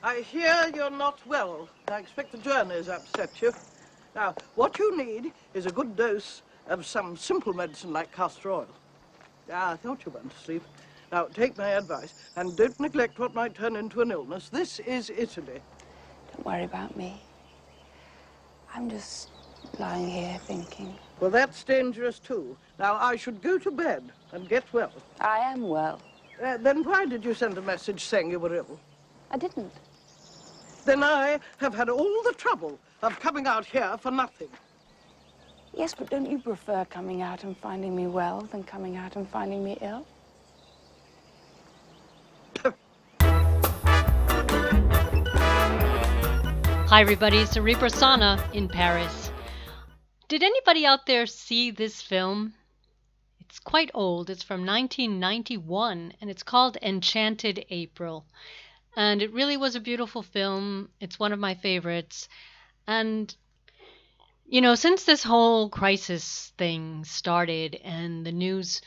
I hear you're not well. I expect the journey's upset you. Now, what you need is a good dose of some simple medicine like castor oil. I thought you went to sleep. Now, take my advice, and don't neglect what might turn into an illness. This is Italy. Don't worry about me. I'm just lying here thinking. Well, that's dangerous, too. Now, I should go to bed and get well. I am well. Then why did you send a message saying you were ill? I didn't. Then I have had all the trouble of coming out here for nothing. Yes, but don't you prefer coming out and finding me well than coming out and finding me ill? Hi everybody, it's Cerebra Sana in Paris. Did anybody out there see this film? It's quite old. It's from 1991 and it's called Enchanted April. And it really was a beautiful film. It's one of my favorites. And since this whole crisis thing started and the news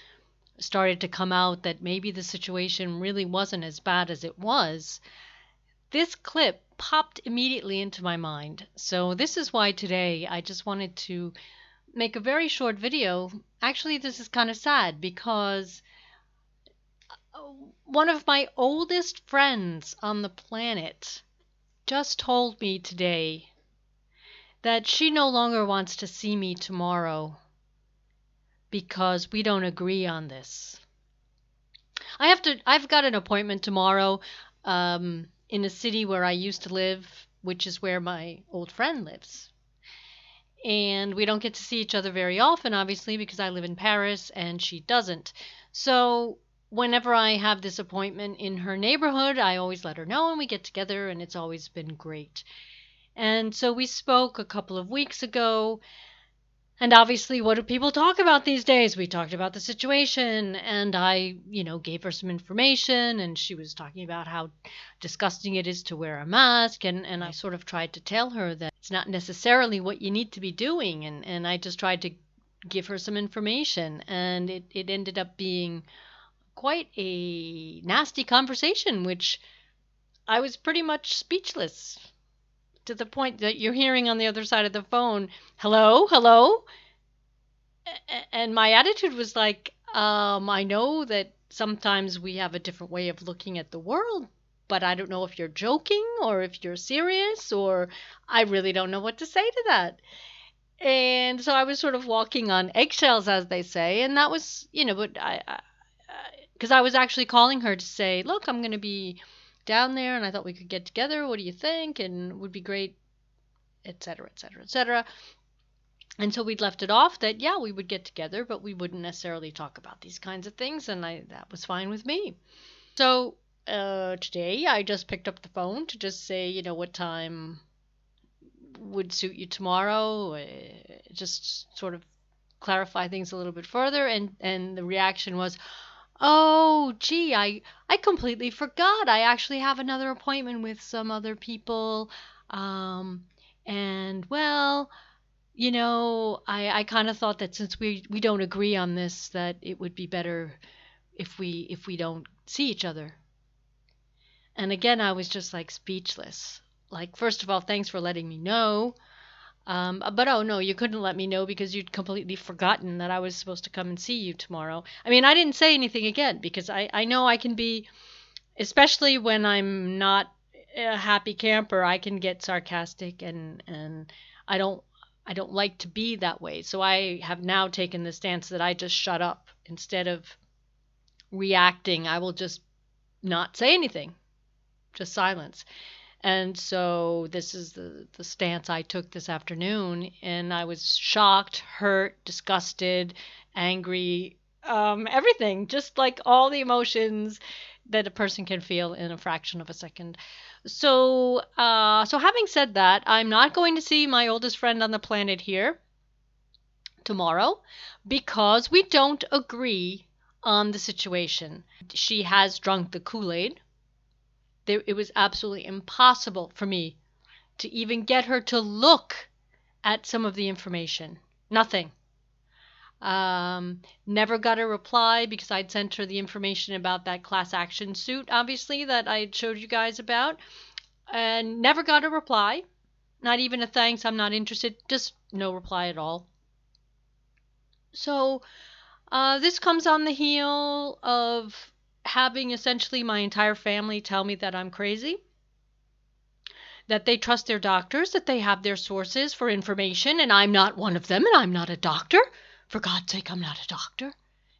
started to come out that maybe the situation really wasn't as bad as it was, this clip popped immediately into my mind. So this is why today I just wanted to make a very short video. Actually, this is kind of sad because one of my oldest friends on the planet just told me today that she no longer wants to see me tomorrow because we don't agree on this. I've got an appointment tomorrow in a city where I used to live, which is where my old friend lives. And we don't get to see each other very often, obviously, because I live in Paris and she doesn't. So whenever I have this appointment in her neighborhood, I always let her know and we get together, and it's always been great. And so we spoke a couple of weeks ago, and obviously what do people talk about these days? We talked about the situation, and I, gave her some information, and she was talking about how disgusting it is to wear a mask, and I sort of tried to tell her that it's not necessarily what you need to be doing, and I just tried to give her some information, and it ended up being quite a nasty conversation, which I was pretty much speechless, to the point that you're hearing on the other side of the phone, hello, hello? And my attitude was like, I know that sometimes we have a different way of looking at the world, but I don't know if you're joking or if you're serious, or I really don't know what to say to that. And so I was sort of walking on eggshells, as they say, and that was, but because I was actually calling her to say, look, I'm going to be down there and I thought we could get together. What do you think? And it would be great, etc., etc., etc. And so we'd left it off that, yeah, we would get together, but we wouldn't necessarily talk about these kinds of things. And that was fine with me. So today I just picked up the phone to just say, what time would suit you tomorrow, just sort of clarify things a little bit further. And the reaction was, oh, gee, I completely forgot. I actually have another appointment with some other people. And, well, I kind of thought that since we don't agree on this, that it would be better if we don't see each other. And again, I was just like speechless. Like, first of all, thanks for letting me know. But oh no, you couldn't let me know because you'd completely forgotten that I was supposed to come and see you tomorrow. I mean, I didn't say anything again because I know I can be, especially when I'm not a happy camper, I can get sarcastic and I don't like to be that way. So I have now taken the stance that I just shut up. Instead of reacting, I will just not say anything, just silence. And so this is the stance I took this afternoon, and I was shocked, hurt, disgusted, angry, everything, just like all the emotions that a person can feel in a fraction of a second. So having said that, I'm not going to see my oldest friend on the planet here tomorrow because we don't agree on the situation. She has drunk the Kool-Aid. It was absolutely impossible for me to even get her to look at some of the information. Nothing. Never got a reply because I'd sent her the information about that class action suit, obviously, that I showed you guys about. and never got a reply. Not even a thanks, I'm not interested, just no reply at all. So this comes on the heel of having essentially my entire family tell me that I'm crazy, that they trust their doctors, that they have their sources for information, and I'm not one of them, and I'm not a doctor. For God's sake, I'm not a doctor.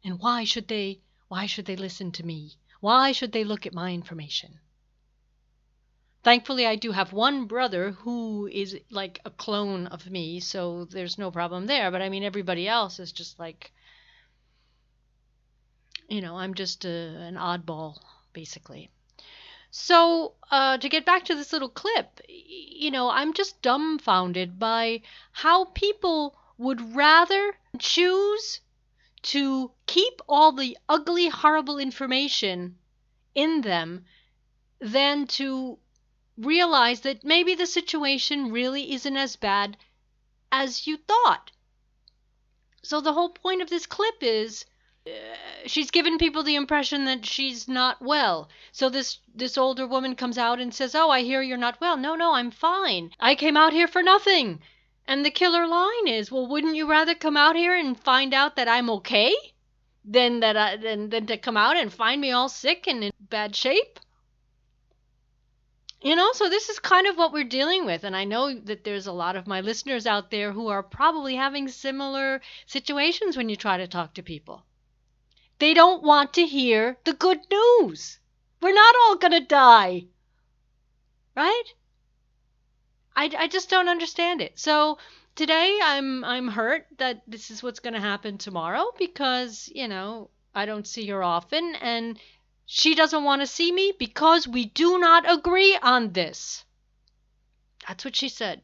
And why should they listen to me? Why should they look at my information? Thankfully, I do have one brother who is like a clone of me, so there's no problem there. But I mean, everybody else is just like, I'm just an oddball, basically. So, to get back to this little clip, I'm just dumbfounded by how people would rather choose to keep all the ugly, horrible information in them than to realize that maybe the situation really isn't as bad as you thought. So the whole point of this clip is she's given people the impression that she's not well. So this older woman comes out and says, "Oh, I hear you're not well." No, I'm fine. I came out here for nothing. And the killer line is, "Well, wouldn't you rather come out here and find out that I'm okay than to come out and find me all sick and in bad shape?" So this is kind of what we're dealing with. And I know that there's a lot of my listeners out there who are probably having similar situations when you try to talk to people. They don't want to hear the good news. We're not all going to die. Right? I just don't understand it. So today I'm hurt that this is what's going to happen tomorrow because, I don't see her often and she doesn't want to see me because we do not agree on this. That's what she said.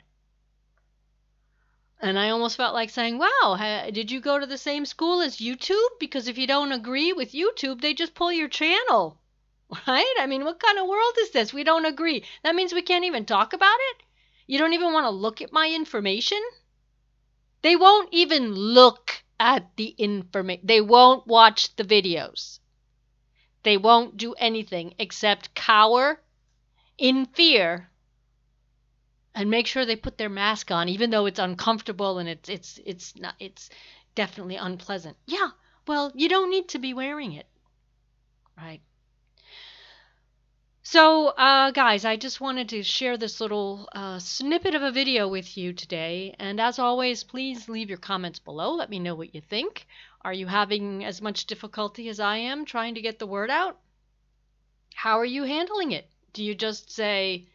And I almost felt like saying, wow, did you go to the same school as YouTube? Because if you don't agree with YouTube, they just pull your channel. Right? I mean, what kind of world is this? We don't agree. That means we can't even talk about it? You don't even want to look at my information? They won't even look at the information. They won't watch the videos. They won't do anything except cower in fear and make sure they put their mask on, even though it's uncomfortable and it's definitely unpleasant. Yeah, well, you don't need to be wearing it, right? So, guys, I just wanted to share this little snippet of a video with you today. And as always, please leave your comments below. Let me know what you think. Are you having as much difficulty as I am trying to get the word out? How are you handling it? Do you just say,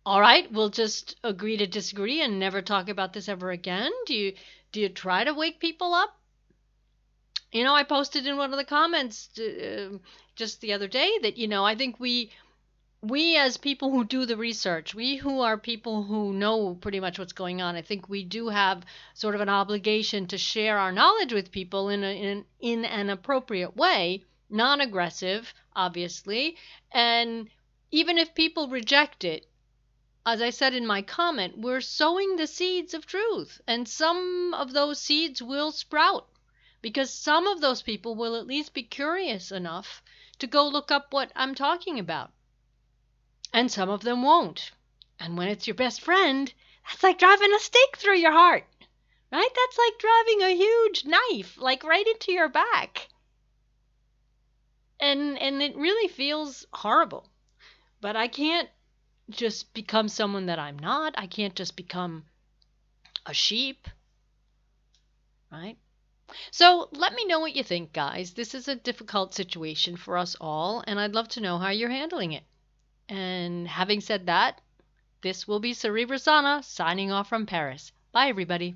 all right, we'll just agree to disagree and never talk about this ever again? Do you try to wake people up? I posted in one of the comments just the other day that, I think we as people who do the research, we who are people who know pretty much what's going on, I think we do have sort of an obligation to share our knowledge with people in an appropriate way, non-aggressive, obviously. And even if people reject it, as I said in my comment, we're sowing the seeds of truth, and some of those seeds will sprout because some of those people will at least be curious enough to go look up what I'm talking about. And some of them won't. And when it's your best friend, that's like driving a stake through your heart, right? That's like driving a huge knife, like right into your back. And it really feels horrible. But I can't just become someone that I'm not. I can't just become a sheep, right? So let me know what you think, guys. This is a difficult situation for us all, and I'd love to know how you're handling it. And having said that, this will be Cerebrasana signing off from Paris. Bye, everybody.